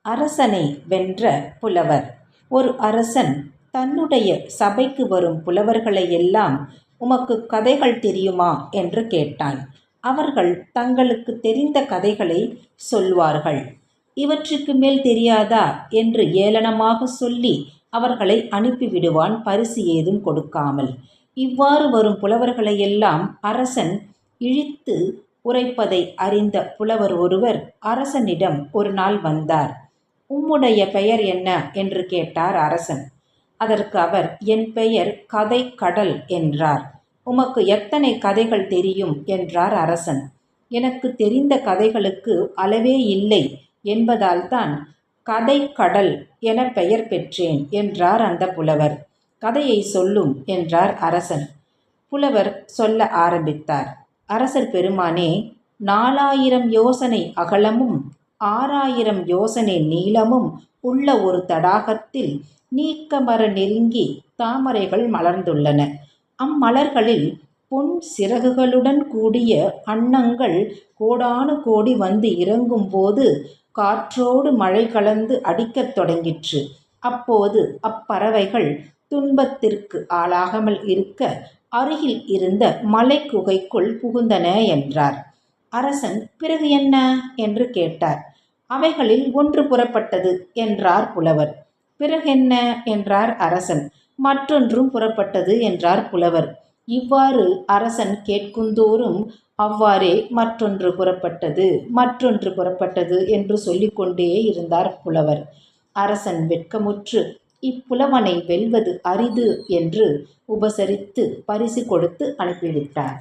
அரசனை வென்ற புலவர். ஒரு அரசன் தன்னுடைய சபைக்கு வரும் புலவர்களை எல்லாம், உமக்கு கதைகள் தெரியுமா என்று கேட்டான். அவர்கள் தங்களுக்கு தெரிந்த கதைகளை சொல்வார்கள். இவற்றுக்கு மேல் தெரியாதா என்று ஏளனமாக சொல்லி அவர்களை அனுப்பிவிடுவான், பரிசு ஏதும் கொடுக்காமல். இவ்வாறு வரும் புலவர்களையெல்லாம் அரசன் இழித்து உரைப்பதை அறிந்த புலவர் ஒருவர் அரசனிடம் ஒரு நாள் வந்தார். உம்முடைய பெயர் என்ன என்று கேட்டார் அரசன். அதற்கு அவர், என் பெயர் கதை கடல் என்றார். உமக்கு எத்தனை கதைகள் தெரியும் என்றார் அரசன். எனக்கு தெரிந்த கதைகளுக்கு அளவே இல்லை என்பதால்தான் கதை கடல் என பெயர் பெற்றேன் என்றார் அந்த புலவர். கதையை சொல்லும் என்றார் அரசன். புலவர் சொல்ல ஆரம்பித்தார். அரசர் பெருமானே, 4000 யோசனை அகலமும் 6000 யோசனை நீளமும் உள்ள ஒரு தடாகத்தில் நீக்கமர நெருங்கி தாமரைகள் மலர்ந்துள்ளன. அம்மலர்களில் பொன் சிறகுகளுடன் கூடிய அன்னங்கள் கோடானு கோடி வந்து இறங்கும் போது காற்றோடு மழை கலந்து அடிக்கத் தொடங்கிற்று. அப்போது அப்பறவைகள் துன்பத்திற்கு ஆளாகாமல் இருக்க அருகில் இருந்த மலை குகைக்குள் புகுந்தன என்றார். அரசன், பிறகு என்ன என்று கேட்டார். அவைகளில் ஒன்று புறப்பட்டது என்றார் புலவர். பிறகென்ன என்றார் அரசன். மற்றொன்றும் புறப்பட்டது என்றார் புலவர். இவ்வாறு அரசன் கேட்குந்தோறும் அவ்வாறே மற்றொன்று புறப்பட்டது, மற்றொன்று புறப்பட்டது என்று சொல்லிக்கொண்டே இருந்தார் புலவர். அரசன் வெட்கமுற்று இப்புலவனை வெல்வது அரிது என்று உபசரித்து பரிசு கொடுத்து அனுப்பிவிட்டார்.